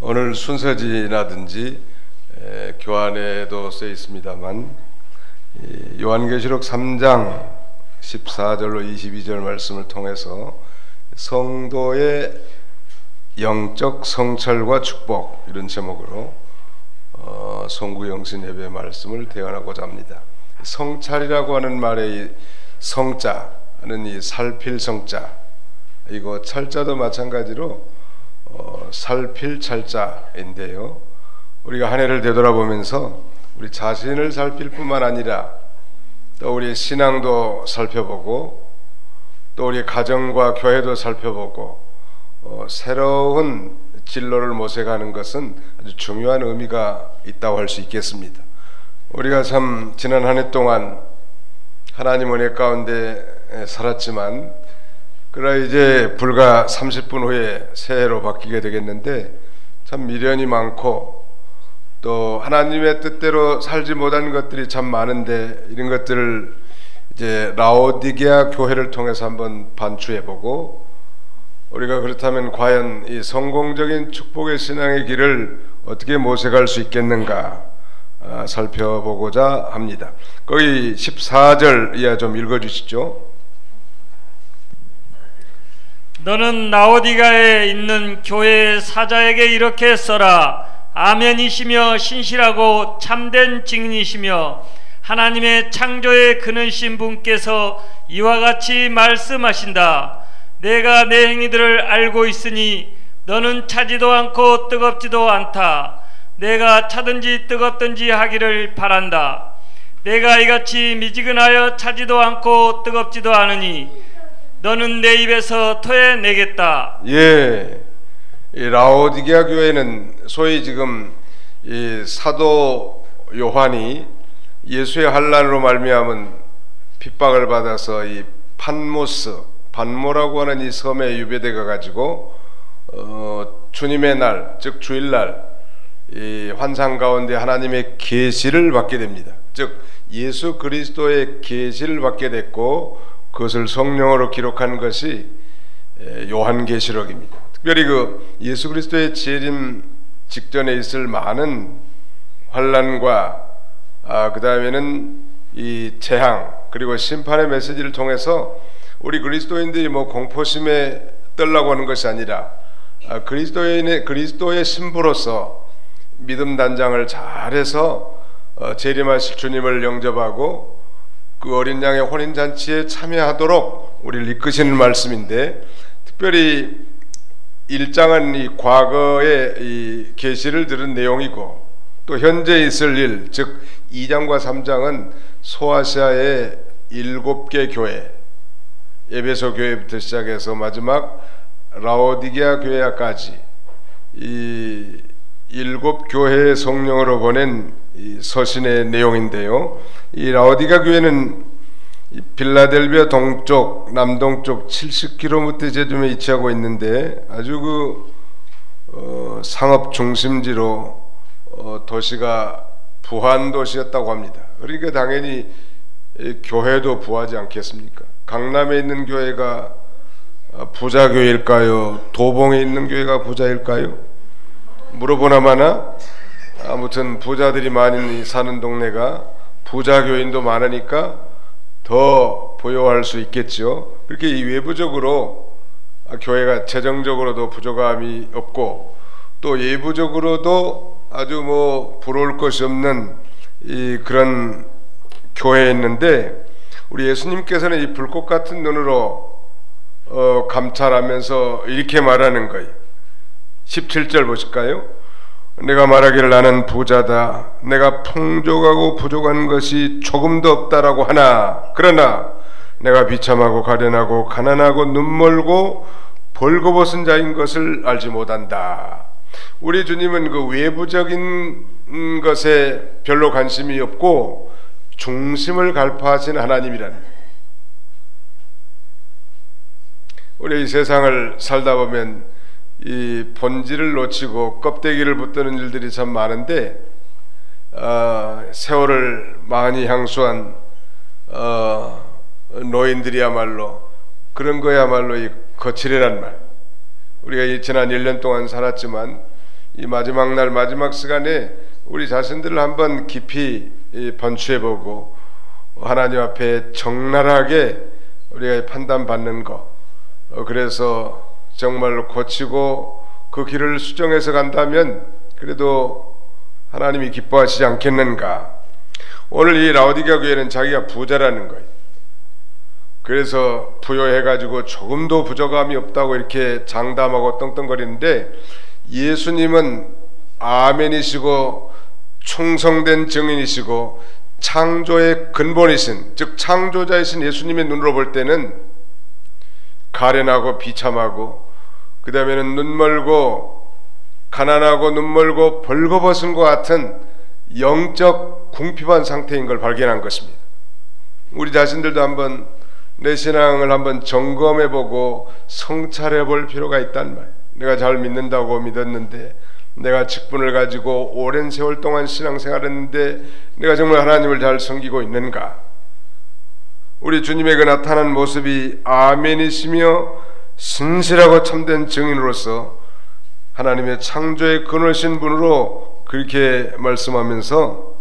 오늘 순서지라든지 교환에도 써 있습니다만 요한계시록 3장 14절로 22절 말씀을 통해서 성도의 영적 성찰과 축복, 이런 제목으로 송구영신 예배 말씀을 대언하고자 합니다. 성찰이라고 하는 말의 성자는 이 살필 성자, 이거 찰자도 마찬가지로 살필 찰자인데요, 우리가 한 해를 되돌아보면서 우리 자신을 살필 뿐만 아니라 또 우리의 신앙도 살펴보고 또 우리 가정과 교회도 살펴보고 새로운 진로를 모색하는 것은 아주 중요한 의미가 있다고 할 수 있겠습니다. 우리가 참 지난 한 해 동안 하나님 은혜 가운데 살았지만, 그러나 이제 불과 30분 후에 새해로 바뀌게 되겠는데 참 미련이 많고 또 하나님의 뜻대로 살지 못한 것들이 참 많은데, 이런 것들을 이제 라오디게아 교회를 통해서 한번 반추해보고, 우리가 그렇다면 과연 이 성공적인 축복의 신앙의 길을 어떻게 모색할 수 있겠는가 살펴보고자 합니다. 거기 14절 이하 좀 읽어주시죠. 너는 라오디가에 있는 교회의 사자에게 이렇게 써라. 아멘이시며 신실하고 참된 증인이시며 하나님의 창조에 그늘신 분께서 이와 같이 말씀하신다. 내가 내 행위들을 알고 있으니 너는 차지도 않고 뜨겁지도 않다. 내가 차든지 뜨겁든지 하기를 바란다. 내가 이같이 미지근하여 차지도 않고 뜨겁지도 않으니 너는 내 입에서 토해내겠다. 예, 이 라오디게아 교회는 소위 지금 이 사도 요한이 예수의 환난으로 말미암은 핍박을 받아서 이 반모라고 하는 이 섬에 유배돼 가지고 주님의 날, 즉 주일날 이 환상 가운데 하나님의 계시를 받게 됩니다. 즉 예수 그리스도의 계시를 받게 됐고, 그것을 성령으로 기록한 것이 요한계시록입니다. 특별히 그 예수 그리스도의 재림 직전에 있을 많은 환난과 그 다음에는 이 재앙 그리고 심판의 메시지를 통해서 우리 그리스도인들이 공포심에 떨라고 하는 것이 아니라 그리스도의 신부로서 믿음 단장을 잘해서 재림하실 주님을 영접하고 그 어린 양의 혼인잔치에 참여하도록 우리를 이끄시는 말씀인데, 특별히 1장은 이 과거의 이 계시를 들은 내용이고, 또 현재 있을 일, 즉 2장과 3장은 소아시아의 7개 교회, 에베소 교회부터 시작해서 마지막 라오디게아 교회까지 이 7교회의 성령으로 보낸 이 서신의 내용인데요, 이 라오디게아 교회는 이 빌라델비아 동쪽, 남동쪽 70km 제점에 위치하고 있는데 아주 상업 중심지로 도시가 부한 도시였다고 합니다. 그러니까 당연히 교회도 부하지 않겠습니까? 강남에 있는 교회가 부자 교회일까요? 도봉에 있는 교회가 부자일까요? 물어보나마나 아무튼 부자들이 많이 사는 동네가 부자 교인도 많으니까 더 부여할 수 있겠죠. 그렇게 이 외부적으로 교회가 재정적으로도 부족함이 없고 또 예부적으로도 아주 부러울 것이 없는 그런 교회였는데, 우리 예수님께서는 이 불꽃 같은 눈으로 감찰하면서 이렇게 말하는 거예요. 17절 보실까요? 내가 말하기를 나는 부자다. 내가 풍족하고 부족한 것이 조금도 없다라고 하나, 그러나 내가 비참하고 가련하고 가난하고 눈멀고 벌거벗은 자인 것을 알지 못한다. 우리 주님은 그 외부적인 것에 별로 관심이 없고 중심을 갈파하시는 하나님이라는, 우리 이 세상을 살다 보면 이 본질을 놓치고 껍데기를 붙드는 일들이 참 많은데, 세월을 많이 향수한 노인들이야말로 그런 거야말로 이 거칠이란 말, 우리가 지난 1년 동안 살았지만 이 마지막 날 마지막 시간에 우리 자신들을 한번 깊이 번추해보고 하나님 앞에 적나라하게 우리가 판단받는 것, 그래서 정말 고치고 그 길을 수정해서 간다면 그래도 하나님이 기뻐하시지 않겠는가. 오늘 이 라오디게아 교회는 자기가 부자라는 거예요. 그래서 부여해가지고 조금도 부족함이 없다고 이렇게 장담하고 떵떵거리는데, 예수님은 아멘이시고 충성된 증인이시고 창조의 근본이신, 즉 창조자이신 예수님의 눈으로 볼 때는 가련하고 비참하고, 그 다음에는 눈멀고 가난하고 눈멀고 벌거벗은 것 같은 영적 궁핍한 상태인 걸 발견한 것입니다. 우리 자신들도 한번 내 신앙을 한번 점검해보고 성찰해볼 필요가 있단 말이에요. 내가 잘 믿는다고 믿었는데, 내가 직분을 가지고 오랜 세월 동안 신앙생활했는데 내가 정말 하나님을 잘 섬기고 있는가? 우리 주님의 그 나타난 모습이 아멘이시며 신실하고 참된 증인으로서 하나님의 창조의 근원이신 분으로 그렇게 말씀하면서,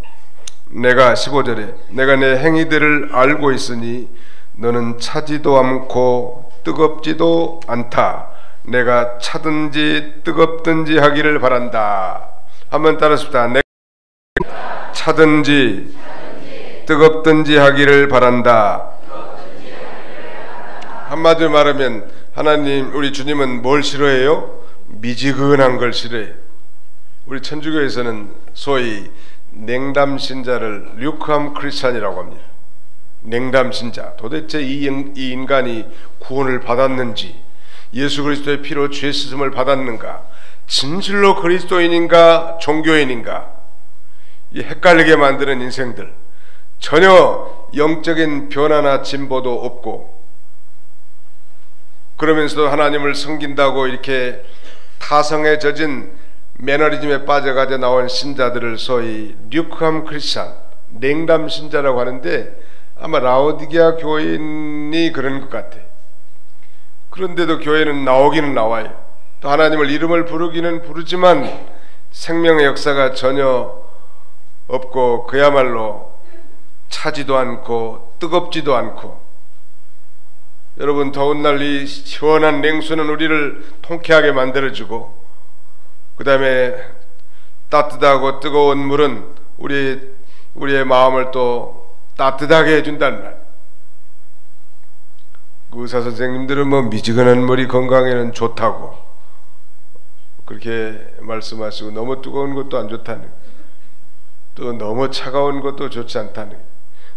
내가 15절에 내가 내 행위들을 알고 있으니 너는 차지도 않고 뜨겁지도 않다. 내가 차든지 뜨겁든지 하기를 바란다. 한번 따라합시다. 내가 차든지 뜨겁든지 하기를 바란다. 한마디로 말하면 하나님, 우리 주님은 뭘 싫어해요? 미지근한 걸 싫어해요. 우리 천주교에서는 소위 냉담신자를 류크함 크리스찬이라고 합니다. 냉담신자, 도대체 이 인간이 구원을 받았는지, 예수 그리스도의 피로 죄 씻음을 받았는가, 진실로 그리스도인인가 종교인인가, 이 헷갈리게 만드는 인생들, 전혀 영적인 변화나 진보도 없고, 그러면서도 하나님을 섬긴다고 이렇게 타성에 젖은 매너리즘에 빠져가져 나온 신자들을 소위 류크함 크리스찬, 냉담 신자라고 하는데, 아마 라오디게아 교인이 그런 것 같아. 그런데도 교회는 나오기는 나와요. 또 하나님을 이름을 부르기는 부르지만 생명의 역사가 전혀 없고, 그야말로 차지도 않고 뜨겁지도 않고. 여러분, 더운 날 이 시원한 냉수는 우리를 통쾌하게 만들어주고, 그 다음에 따뜻하고 뜨거운 물은 우리의 마음을 또 따뜻하게 해준단 말. 의사 선생님들은 뭐 미지근한 물이 건강에는 좋다고 그렇게 말씀하시고, 너무 뜨거운 것도 안 좋다는, 또 너무 차가운 것도 좋지 않다는.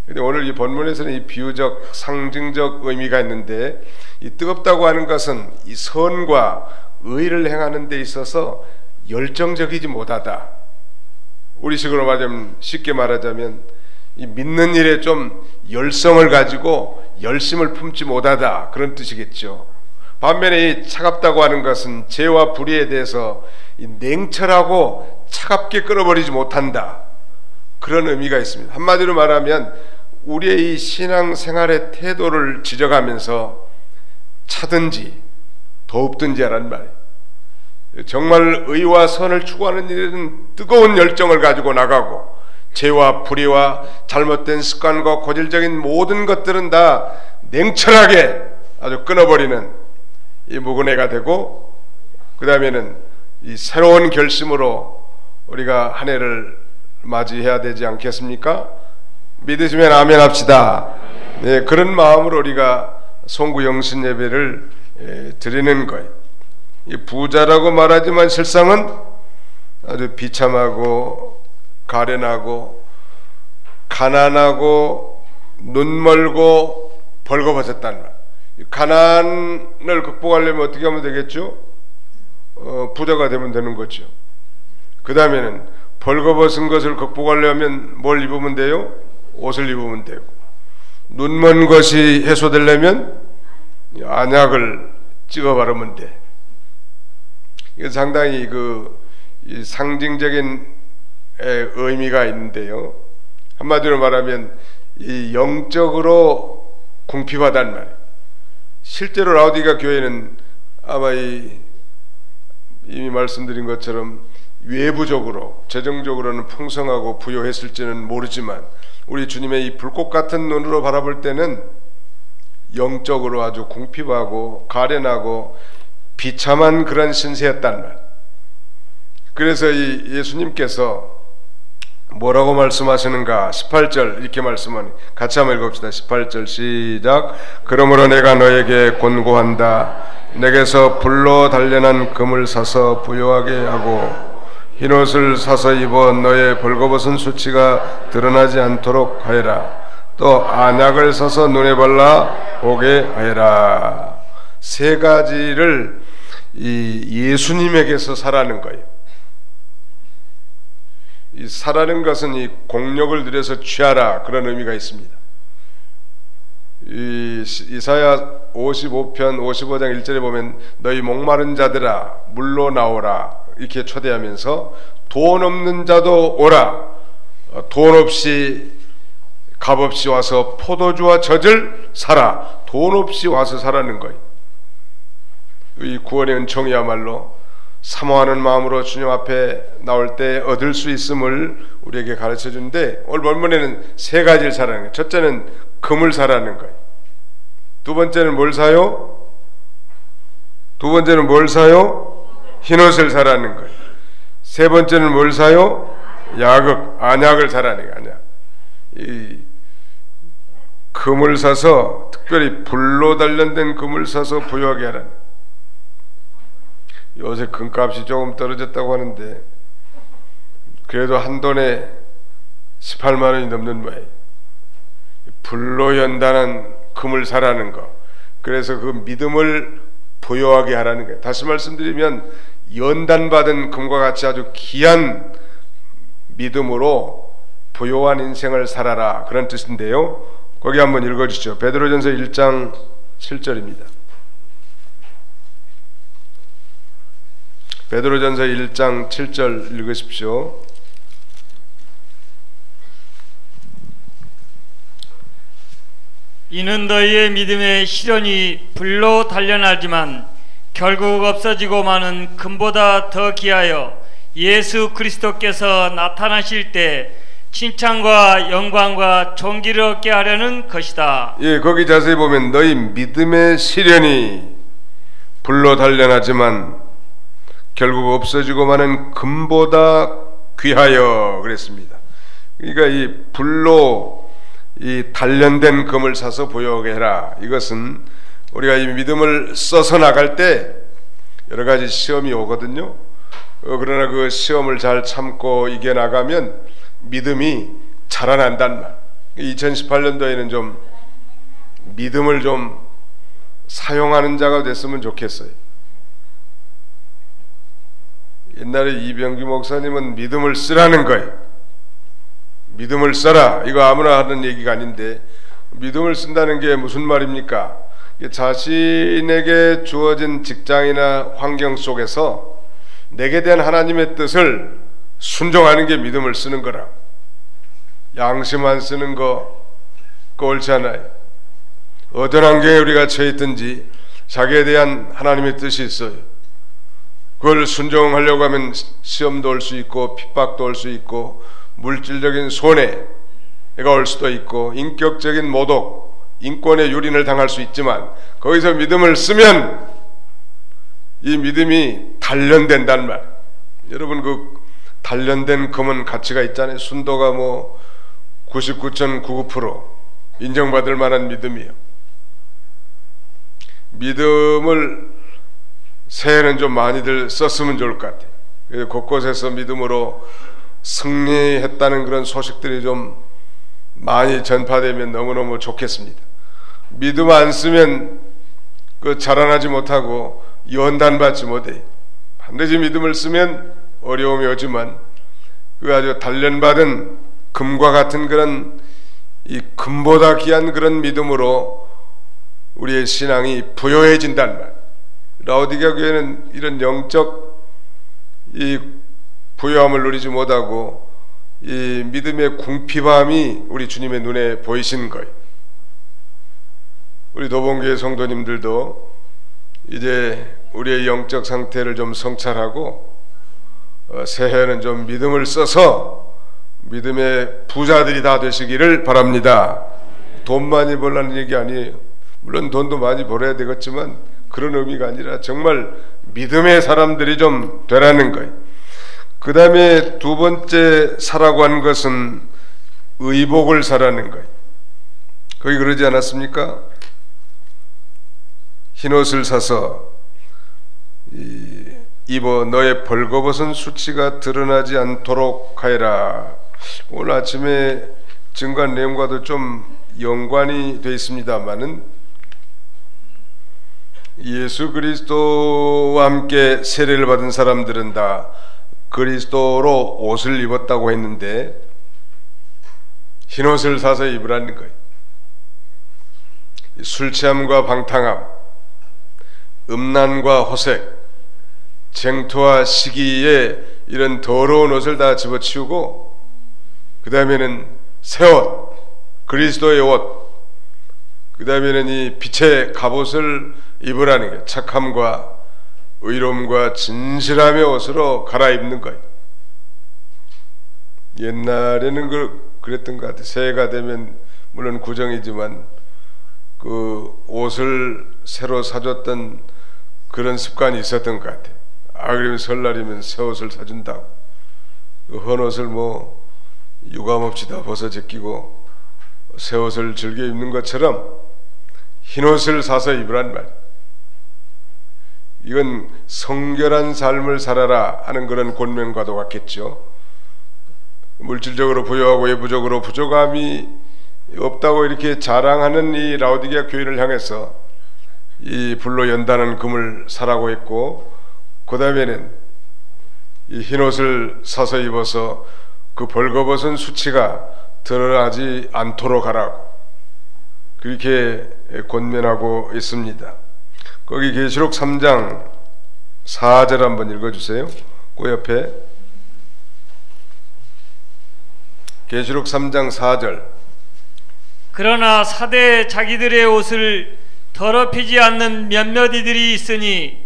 근데 오늘 이 본문에서는 이 비유적 상징적 의미가 있는데, 이 뜨겁다고 하는 것은 이 선과 의를 행하는 데 있어서 열정적이지 못하다. 우리식으로 말하자면, 쉽게 말하자면 이 믿는 일에 좀 열성을 가지고 열심을 품지 못하다, 그런 뜻이겠죠. 반면에 이 차갑다고 하는 것은 죄와 불의에 대해서 이 냉철하고 차갑게 끌어버리지 못한다, 그런 의미가 있습니다. 한마디로 말하면 우리의 이 신앙생활의 태도를 지적하면서 차든지 더웁든지 하란 말이에요. 정말 의와 선을 추구하는 일에는 뜨거운 열정을 가지고 나가고, 죄와 불의와 잘못된 습관과 고질적인 모든 것들은 다 냉철하게 아주 끊어버리는 이 묵은애가 되고, 그 다음에는 이 새로운 결심으로 우리가 한 해를 맞이해야 되지 않겠습니까? 믿으시면 아멘 합시다. 네, 그런 마음으로 우리가 송구 영신 예배를 드리는 거예요. 이 부자라고 말하지만 실상은 아주 비참하고 가련하고 가난하고 눈멀고 벌거벗었다는 말. 가난을 극복하려면 어떻게 하면 되겠죠? 부자가 되면 되는 거죠. 그 다음에는 벌거벗은 것을 극복하려면 뭘 입으면 돼요? 옷을 입으면 되고, 눈먼 것이 해소되려면 안약을 찍어 바르면 돼. 이게 상당히 이 상징적인 의미가 있는데요. 한마디로 말하면 이 영적으로 궁핍하단 말이에요. 실제로 라오디게아 교회는 아마 이미 말씀드린 것처럼 외부적으로 재정적으로는 풍성하고 부요했을지는 모르지만 우리 주님의 이 불꽃 같은 눈으로 바라볼 때는 영적으로 아주 궁핍하고 가련하고 비참한 그런 신세였단 말. 그래서 이 예수님께서 뭐라고 말씀하시는가? 18절 이렇게 말씀하니 같이 한번 읽읍시다. 18절 시작. 그러므로 내가 너에게 권고한다. 내게서 불로 단련한 금을 사서 부요하게 하고 흰옷을 사서 입어 너의 벌거벗은 수치가 드러나지 않도록 하여라. 또 안약을 사서 눈에 발라 보게 하여라. 세 가지를 이 예수님에게서 사라는 거예요. 이 사라는 것은 이 공력을 들여서 취하라 그런 의미가 있습니다. 이 이사야 55편 55장 1절에 보면 너희 목마른 자들아 물로 나오라 이렇게 초대하면서 돈 없는 자도 오라. 돈 없이 값없이 와서 포도주와 젖을 사라. 돈 없이 와서 사라는 거예요. 이 구원의 은총이야말로 사모하는 마음으로 주님 앞에 나올 때 얻을 수 있음을 우리에게 가르쳐 주는데 오늘 본문에는 세 가지를 사라는 거예요. 첫째는 금을 사라는 거예요. 두 번째는 뭘 사요? 두 번째는 뭘 사요? 흰옷을 사라는 거예요. 세 번째는 뭘 사요? 안약을 사라는 거예요. 안약. 이 금을 사서 특별히 불로 단련된 금을 사서 부요하게 하라는 거예요. 요새 금값이 조금 떨어졌다고 하는데 그래도 한 돈에 18만 원이 넘는 모양이에요. 불로 연단한 금을 사라는 거. 그래서 그 믿음을 부요하게 하라는 거예요. 다시 말씀드리면 연단받은 금과 같이 아주 귀한 믿음으로 부요한 인생을 살아라 그런 뜻인데요. 거기 한번 읽어주시죠. 베드로전서 1장 7절입니다. 베드로전서 1장 7절 읽으십시오. 이는 너희의 믿음의 시련이 불로 단련하지만 결국 없어지고 마는 금보다 더 귀하여 예수 그리스도께서 나타나실 때 칭찬과 영광과 존귀를 얻게 하려는 것이다. 예, 거기 자세히 보면 너희 믿음의 시련이 불로 단련하지만 결국 없어지고 마는 금보다 귀하여 그랬습니다. 그러니까 이 불로 이 단련된 금을 사서 부요하게 해라. 이것은 우리가 이 믿음을 써서 나갈 때 여러 가지 시험이 오거든요. 그러나 그 시험을 잘 참고 이겨나가면 믿음이 자라난단 말. 2018년도에는 좀 믿음을 좀 사용하는 자가 됐으면 좋겠어요. 옛날에 이병규 목사님은 믿음을 쓰라는 거예요. 믿음을 써라. 이거 아무나 하는 얘기가 아닌데 믿음을 쓴다는 게 무슨 말입니까? 자신에게 주어진 직장이나 환경 속에서 내게 대한 하나님의 뜻을 순종하는 게 믿음을 쓰는 거라. 양심 안 쓰는 거 그거 옳지 않아요. 어떤 환경에 우리가 처해 있든지 자기에 대한 하나님의 뜻이 있어요. 그걸 순종하려고 하면 시험도 올 수 있고 핍박도 올 수 있고 물질적인 손해가 올 수도 있고 인격적인 모독, 인권의 유린을 당할 수 있지만 거기서 믿음을 쓰면 이 믿음이 단련된단 말. 여러분 그 단련된 금은 가치가 있잖아요. 순도가 뭐 99.99% 인정받을 만한 믿음이에요. 믿음을 새해는 좀 많이들 썼으면 좋을 것 같아요. 그래서 곳곳에서 믿음으로 승리했다는 그런 소식들이 좀 많이 전파되면 너무너무 좋겠습니다. 믿음 안 쓰면 그 자라나지 못하고 연단받지 못해. 반드시 믿음을 쓰면 어려움이 오지만 그 아주 단련받은 금과 같은 그런 이 금보다 귀한 그런 믿음으로 우리의 신앙이 부요해진단 말. 라오디게아 교회는 이런 영적 이 부요함을 누리지 못하고 이 믿음의 궁핍함이 우리 주님의 눈에 보이신 거예요. 우리 도봉교회 성도님들도 이제 우리의 영적 상태를 좀 성찰하고 새해에는 좀 믿음을 써서 믿음의 부자들이 다 되시기를 바랍니다. 돈 많이 벌라는 얘기 아니에요. 물론 돈도 많이 벌어야 되겠지만 그런 의미가 아니라 정말 믿음의 사람들이 좀 되라는 거예요. 그 다음에 두 번째 사라고 한 것은 의복을 사라는 거예요. 거기 그러지 않았습니까? 흰옷을 사서 입어 너의 벌거벗은 수치가 드러나지 않도록 하여라. 오늘 아침에 증거한 내용과도 좀 연관이 되어 있습니다마는 예수 그리스도와 함께 세례를 받은 사람들은 다 그리스도로 옷을 입었다고 했는데 흰옷을 사서 입으라는 거예요. 술 취함과 방탕함, 음란과 호색, 쟁투와 시기에 이런 더러운 옷을 다 집어치우고 그 다음에는 새옷, 그리스도의 옷, 그 다음에는 이 빛의 갑옷을 입으라는 거예요. 착함과 의로움과 진실함의 옷으로 갈아입는 거예요. 옛날에는 그랬던 것 같아요. 새해가 되면 물론 구정이지만 그 옷을 새로 사줬던 그런 습관이 있었던 것 같아요. 그러면 설날이면 새 옷을 사준다고 그 헌옷을 뭐 유감없이 다 벗어 제끼고 새 옷을 즐겨 입는 것처럼 흰옷을 사서 입으란 말이에요. 이건 성결한 삶을 살아라 하는 그런 권면과도 같겠죠. 물질적으로 부유하고 외부적으로 부족함이 없다고 이렇게 자랑하는 이 라오디게아 교회를 향해서 이 불로 연다는 금을 사라고 했고, 그 다음에는 이 흰옷을 사서 입어서 그 벌거벗은 수치가 드러나지 않도록 하라고 그렇게 권면하고 있습니다. 거기 계시록 3장 4절 한번 읽어주세요. 그 옆에 계시록 3장 4절. 그러나 사대 자기들의 옷을 더럽히지 않는 몇몇 이들이 있으니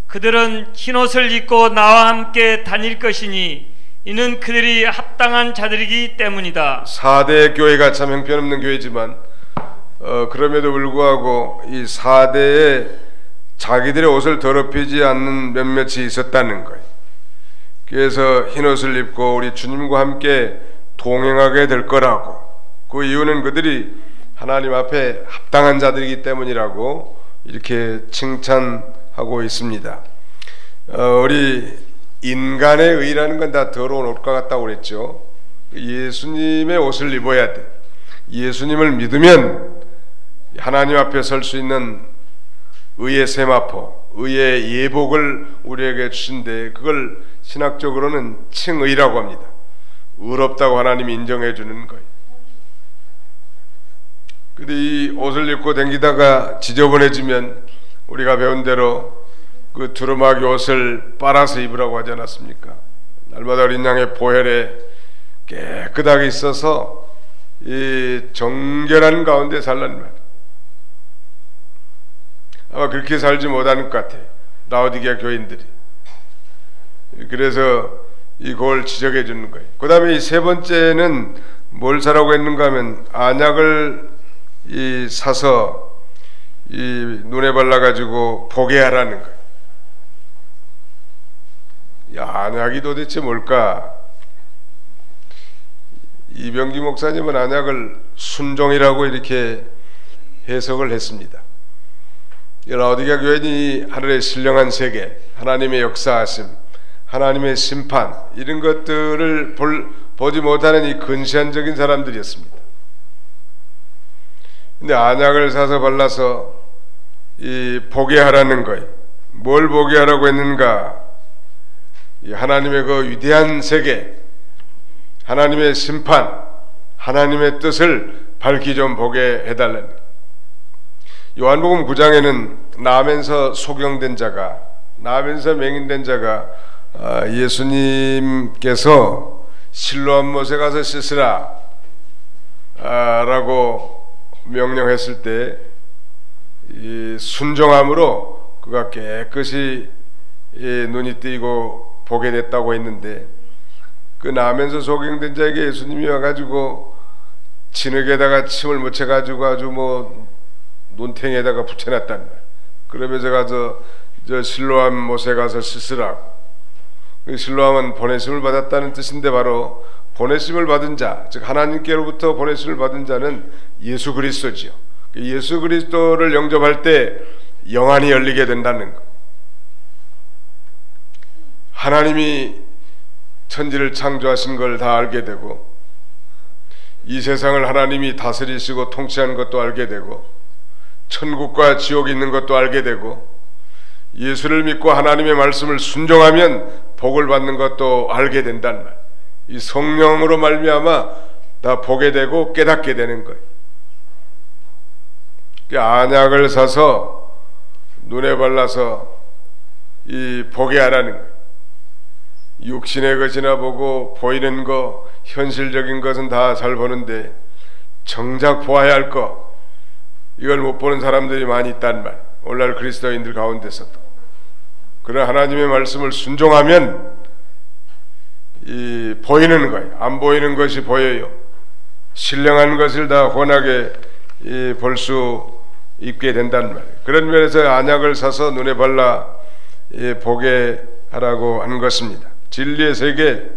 그들은 흰옷을 입고 나와 함께 다닐 것이니 이는 그들이 합당한 자들이기 때문이다. 4대 교회가 참 형편없는 교회지만 그럼에도 불구하고 이 4대에 자기들의 옷을 더럽히지 않는 몇몇이 있었다는 거예요. 그래서 흰옷을 입고 우리 주님과 함께 동행하게 될 거라고, 그 이유는 그들이 하나님 앞에 합당한 자들이기 때문이라고 이렇게 칭찬하고 있습니다. 우리 인간의 의라는 건 다 더러운 옷과 같다고 그랬죠. 예수님의 옷을 입어야 돼. 예수님을 믿으면 하나님 앞에 설 수 있는 의의 세마포, 의의 예복을 우리에게 주신데 그걸 신학적으로는 칭의라고 합니다. 의롭다고 하나님이 인정해 주는 거예요. 근데 이 옷을 입고 다니다가 지저분해지면 우리가 배운 대로 그 두루마기 옷을 빨아서 입으라고 하지 않았습니까? 날마다 어린 양의 보혈에 깨끗하게 있어서 이 정결한 가운데 살라는 말이에요. 아마 그렇게 살지 못하는 것 같아요, 라오디게아 교인들이. 그래서 이걸 지적해 주는 거예요. 그 다음에 이 세 번째는 뭘 사라고 했는가 하면 안약을 사서 눈에 발라가지고 보게 하라는 거예요. 안약이 도대체 뭘까? 이병기 목사님은 안약을 순종이라고 이렇게 해석을 했습니다. 라오디게아 교회는 하늘의 신령한 세계, 하나님의 역사하심, 하나님의 심판, 이런 것들을 보지 못하는 이 근시안적인 사람들이었습니다. 근데 안약을 사서 발라서 보게 하라는 거예요. 뭘 보게 하라고 했는가? 하나님의 그 위대한 세계, 하나님의 심판, 하나님의 뜻을 밝히 좀 보게 해달라는 거예요. 요한복음 9장에는 나면서 소경된 자가, 나면서 맹인된 자가 예수님께서 실로암 못에 가서 씻으라 라고 명령했을 때 이 순종함으로 그가 깨끗이 눈이 뜨이고 보게 됐다고 했는데, 그 나면서 소경된 자에게 예수님이 와가지고 진흙에다가 침을 묻혀가지고 아주 뭐 논탱이에다가 붙여놨단 말. 그러면서 가서 저 실로암 못에 가서 씻으라고. 실로암은 보내심을 받았다는 뜻인데, 바로 보내심을 받은 자, 즉 하나님께로부터 보내심을 받은 자는 예수 그리스도지요. 예수 그리스도를 영접할 때 영안이 열리게 된다는 것. 하나님이 천지를 창조하신 걸 다 알게 되고, 이 세상을 하나님이 다스리시고 통치하는 것도 알게 되고, 천국과 지옥이 있는 것도 알게 되고, 예수를 믿고 하나님의 말씀을 순종하면 복을 받는 것도 알게 된단 말. 이 성령으로 말미암아 다 보게 되고 깨닫게 되는 거예요. 안약을 사서 눈에 발라서 이 보게 하라는 거예요. 육신의 것이나 보고 보이는 거, 현실적인 것은 다 잘 보는데 정작 보아야 할 거, 이걸 못 보는 사람들이 많이 있단 말. 오늘날 그리스도인들 가운데서도. 그런 하나님의 말씀을 순종하면 이 보이는 거예요. 안 보이는 것이 보여요. 신령한 것을 다 훤하게 볼 수 있게 된단 말이에요. 그런 면에서 안약을 사서 눈에 발라 보게 하라고 한 것입니다. 진리의 세계,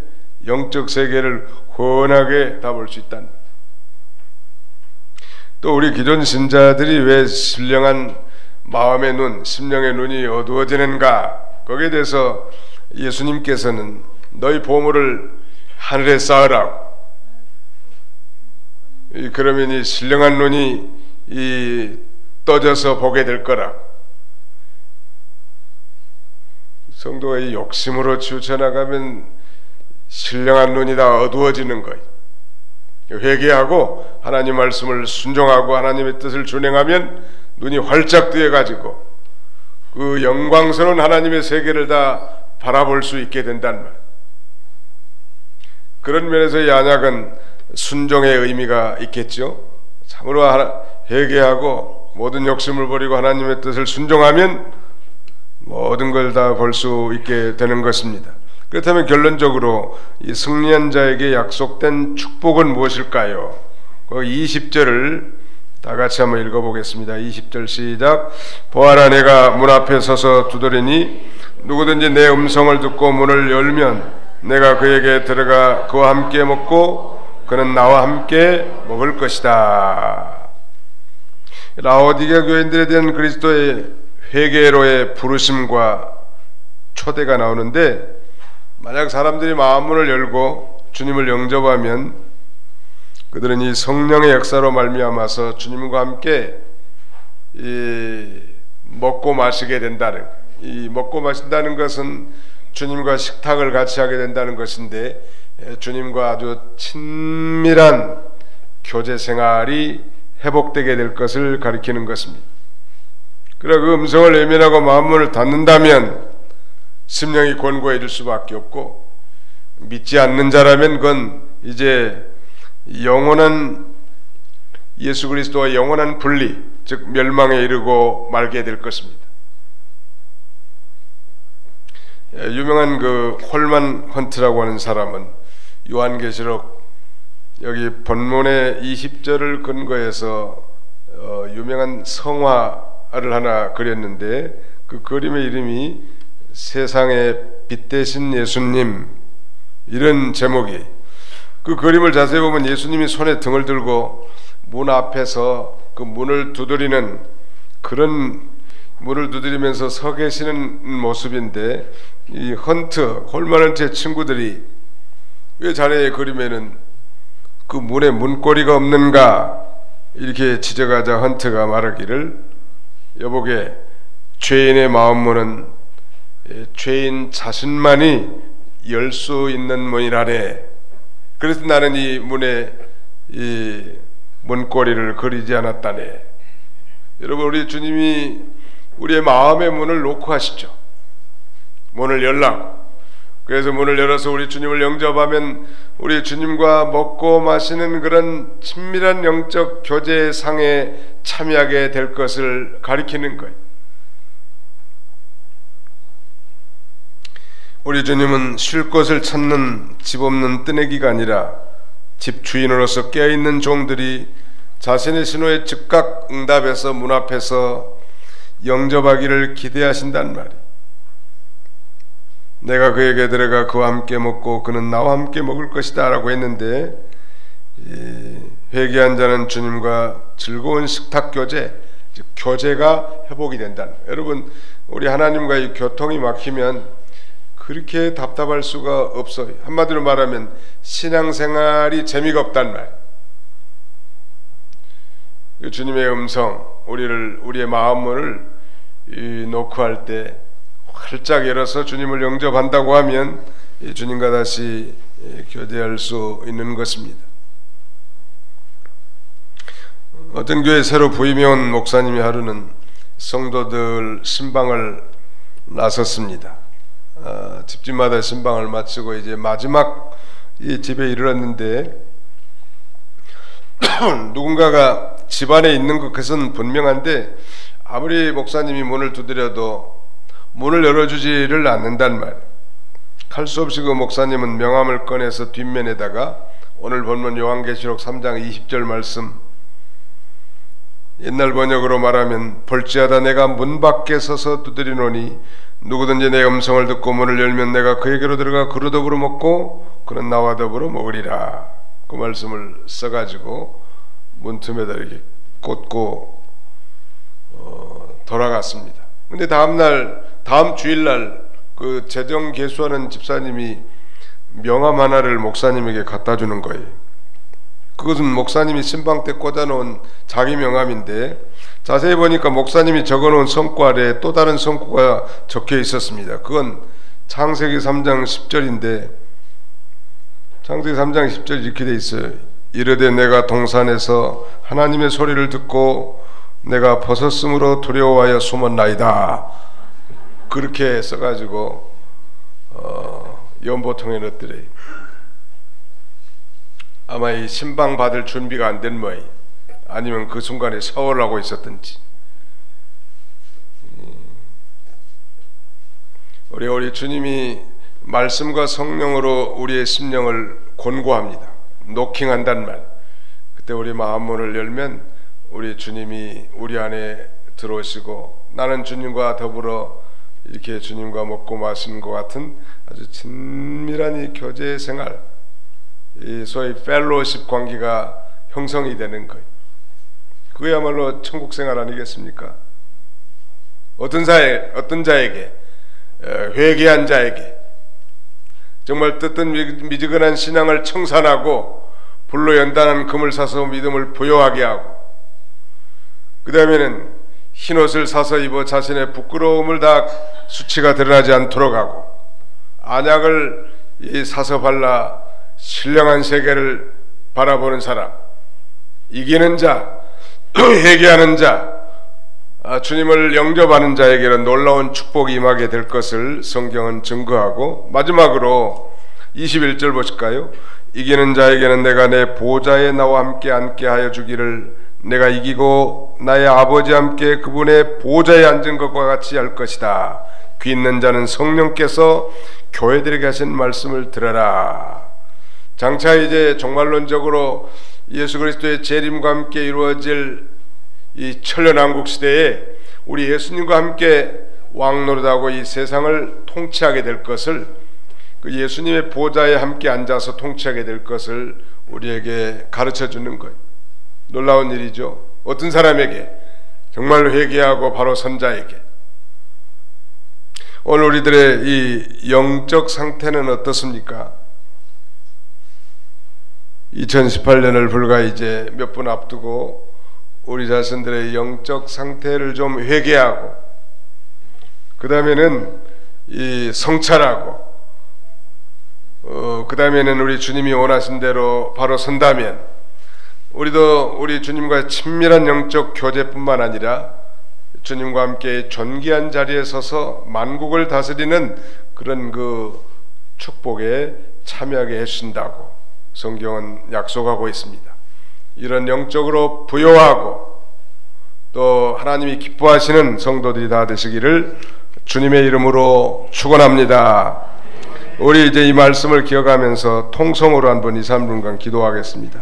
영적 세계를 훤하게 다 볼 수 있다는 거예요. 또 우리 기존 신자들이 왜 신령한 마음의 눈, 심령의 눈이 어두워지는가, 거기에 대해서 예수님께서는 너희 보물을 하늘에 쌓으라고. 그러면 이 신령한 눈이 떠져서 보게 될 거라고. 성도가 이 욕심으로 치우쳐 나가면 신령한 눈이 다 어두워지는 거예요. 회개하고 하나님 말씀을 순종하고 하나님의 뜻을 준행하면 눈이 활짝 뜨여가지고 그 영광스러운 하나님의 세계를 다 바라볼 수 있게 된단 말. 그런 면에서 이 안약은 순종의 의미가 있겠죠. 참으로 회개하고 모든 욕심을 버리고 하나님의 뜻을 순종하면 모든 걸 다 볼 수 있게 되는 것입니다. 그렇다면 결론적으로 이 승리한 자에게 약속된 축복은 무엇일까요? 그 20절을 다 같이 한번 읽어보겠습니다. 20절 시작. 보아라, 내가 문 앞에 서서 두드리니 누구든지 내 음성을 듣고 문을 열면 내가 그에게 들어가 그와 함께 먹고 그는 나와 함께 먹을 것이다. 라오디게아 교인들에 대한 그리스도의 회개로의 부르심과 초대가 나오는데, 만약 사람들이 마음문을 열고 주님을 영접하면 그들은 이 성령의 역사로 말미암아서 주님과 함께 먹고 마시게 된다는, 이 먹고 마신다는 것은 주님과 식탁을 같이 하게 된다는 것인데, 주님과 아주 친밀한 교제 생활이 회복되게 될 것을 가리키는 것입니다. 그러나 그 음성을 외면하고 마음문을 닫는다면 심령이 곤고해질 수밖에 없고, 믿지 않는 자라면 그건 이제 영원한 예수 그리스도와 영원한 분리, 즉 멸망에 이르고 말게 될 것입니다. 유명한 그 홀만 헌트라고 하는 사람은 요한계시록 여기 본문의 20절을 근거해서 유명한 성화를 하나 그렸는데, 그 그림의 이름이 세상의 빛 대신 예수님, 이런 제목이. 그 그림을 자세히 보면 예수님이 손에 등을 들고 문 앞에서 그 문을 두드리는, 그런 문을 두드리면서 서 계시는 모습인데, 이 홀만 헌트의 친구들이 왜 자네의 그림에는 그 문에 문고리가 없는가 이렇게 지적하자 헌트가 말하기를, 여보게, 죄인의 마음문은 죄인 자신만이 열 수 있는 문이라네. 그래서 나는 이 문에 이 문고리를 그리지 않았다네. 여러분, 우리 주님이 우리의 마음의 문을 놓고 하시죠. 문을 열라고. 그래서 문을 열어서 우리 주님을 영접하면 우리 주님과 먹고 마시는 그런 친밀한 영적 교제상에 참여하게 될 것을 가리키는 거예요. 우리 주님은 쉴 곳을 찾는 집 없는 뜨내기가 아니라 집 주인으로서 깨어있는 종들이 자신의 신호에 즉각 응답해서 문 앞에서 영접하기를 기대하신단 말이에요. 내가 그에게 들어가 그와 함께 먹고 그는 나와 함께 먹을 것이다 라고 했는데, 회개한 자는 주님과 즐거운 식탁 교제, 즉 교제가 회복이 된다는 거예요. 여러분, 우리 하나님과의 교통이 막히면 그렇게 답답할 수가 없어요. 한마디로 말하면 신앙생활이 재미가 없단 말. 주님의 음성, 우리의 마음을 놓고 할 때 활짝 열어서 주님을 영접한다고 하면 주님과 다시 교제할 수 있는 것입니다. 어떤 교회 새로 부임해 온 목사님이 하루는 성도들 신방을 나섰습니다. 집집마다 신방을 마치고 이제 마지막 이 집에 이르렀는데 누군가가 집안에 있는 것은 분명한데 아무리 목사님이 문을 두드려도 문을 열어주지를 않는단 말이에요. 할 수 없이 그 목사님은 명함을 꺼내서 뒷면에다가 오늘 본문 요한계시록 3장 20절 말씀, 옛날 번역으로 말하면 볼지어다 내가 문 밖에 서서 두드리노니 누구든지 내 음성을 듣고 문을 열면 내가 그에게로 들어가 그로 더불어 먹고 그는 나와 더불어 먹으리라. 그 말씀을 써가지고 문틈에다 이렇게 꽂고 돌아갔습니다. 근데 다음 주일날 그 재정 개수하는 집사님이 명함 하나를 목사님에게 갖다 주는 거예요. 그것은 목사님이 신방 때 꽂아놓은 자기 명함인데 자세히 보니까 목사님이 적어놓은 성구 아래에 또 다른 성구가 적혀 있었습니다. 그건 창세기 3장 10절인데 창세기 3장 10절 이렇게 돼 있어요. 이르되 내가 동산에서 하나님의 소리를 듣고 내가 벗었으므로 두려워하여 숨었나이다. 그렇게 써가지고 연보통에 넣었더래요. 아마 이 신방 받을 준비가 안 된 모양, 아니면 그 순간에 샤워를 하고 있었든지. 우리 주님이 말씀과 성령으로 우리의 심령을 권고합니다. 노킹한단 말. 그때 우리 마음문을 열면 우리 주님이 우리 안에 들어오시고 나는 주님과 더불어 이렇게 주님과 먹고 마시는 것 같은 아주 친밀한 이 교제 생활, 이 소위 펠로우십 관계가 형성이 되는 거예요. 그야말로 천국 생활 아니겠습니까? 어떤 자에게 회개한 자에게 정말 미지근한 신앙을 청산하고 불로 연단한 금을 사서 믿음을 부여하게 하고, 그 다음에는 흰옷을 사서 입어 자신의 부끄러움을 다 수치가 드러나지 않도록 하고, 안약을 사서 발라 신령한 세계를 바라보는 사람, 이기는 자, 회개하는 자, 주님을 영접하는 자에게는 놀라운 축복이 임하게 될 것을 성경은 증거하고, 마지막으로 21절 보실까요? 이기는 자에게는 내가 내 보좌에 나와 함께 앉게 하여 주기를 내가 이기고 나의 아버지와 함께 그분의 보좌에 앉은 것과 같이 할 것이다. 귀 있는 자는 성령께서 교회들에게 하신 말씀을 들어라. 장차 이제 종말론적으로 예수 그리스도의 재림과 함께 이루어질 이 천년왕국 시대에 우리 예수님과 함께 왕노릇하고 이 세상을 통치하게 될 것을, 그 예수님의 보좌에 함께 앉아서 통치하게 될 것을 우리에게 가르쳐 주는 거예요. 놀라운 일이죠. 어떤 사람에게? 정말 회개하고 바로 선 자에게. 오늘 우리들의 이 영적 상태는 어떻습니까? 2018년을 불과 이제 몇 분 앞두고 우리 자신들의 영적 상태를 좀 회개하고, 그 다음에는 이 성찰하고, 그 다음에는 우리 주님이 원하신 대로 바로 선다면 우리도 우리 주님과 친밀한 영적 교제뿐만 아니라 주님과 함께 존귀한 자리에 서서 만국을 다스리는 그런 그 축복에 참여하게 해주신다고 성경은 약속하고 있습니다. 이런 영적으로 부요하고 또 하나님이 기뻐하시는 성도들이 다 되시기를 주님의 이름으로 축원합니다. 우리 이제 이 말씀을 기억하면서 통성으로 한번 2, 3분간 기도하겠습니다.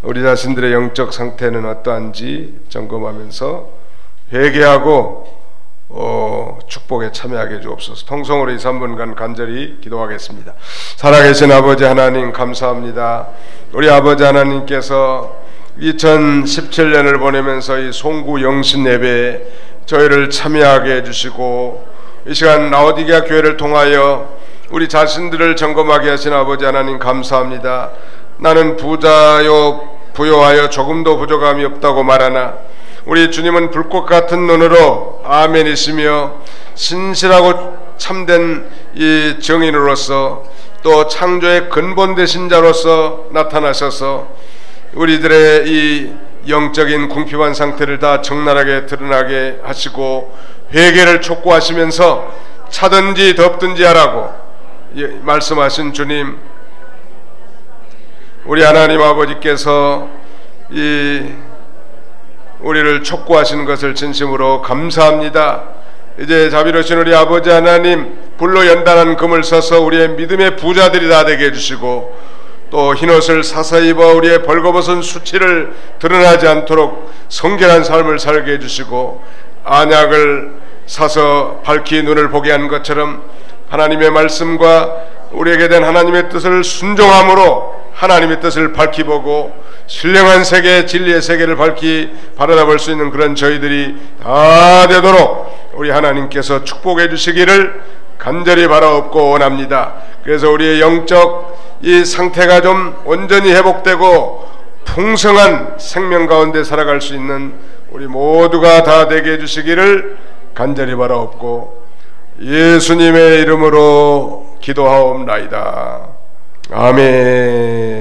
우리 자신들의 영적 상태는 어떠한지 점검하면서 회개하고 축복에 참여하게 주옵소서. 통성으로 2, 3분간 간절히 기도하겠습니다. 살아계신 아버지 하나님 감사합니다. 우리 아버지 하나님께서 2017년을 보내면서 이 송구 영신 예배에 저희를 참여하게 해주시고 이 시간 라오디게아 교회를 통하여 우리 자신들을 점검하게 하신 아버지 하나님 감사합니다. 나는 부유하여 조금도 부족함이 없다고 말하나 우리 주님은 불꽃 같은 눈으로 아멘이시며 신실하고 참된 이 증인으로서 또 창조의 근본 되신 자로서 나타나셔서 우리들의 이 영적인 궁핍한 상태를 다 적나라하게 드러나게 하시고 회개를 촉구하시면서 차든지 덥든지 하라고 말씀하신 주님, 우리 하나님 아버지께서 우리를 촉구하시는 것을 진심으로 감사합니다. 이제 자비로우신 우리 아버지 하나님, 불로 연단한 금을 써서 우리의 믿음의 부자들이 다 되게 해주시고 또 흰옷을 사서 입어 우리의 벌거벗은 수치를 드러나지 않도록 성결한 삶을 살게 해주시고 안약을 사서 밝히 눈을 보게 한 것처럼 하나님의 말씀과 우리에게 된 하나님의 뜻을 순종함으로 하나님의 뜻을 밝히 보고 신령한 세계, 진리의 세계를 밝히 바라볼 수 있는 그런 저희들이 다 되도록 우리 하나님께서 축복해 주시기를 간절히 바라옵고 원합니다. 그래서 우리의 영적 이 상태가 좀 온전히 회복되고 풍성한 생명 가운데 살아갈 수 있는 우리 모두가 다 되게 해주시기를 간절히 바라옵고 예수님의 이름으로 기도하옵나이다. 아멘.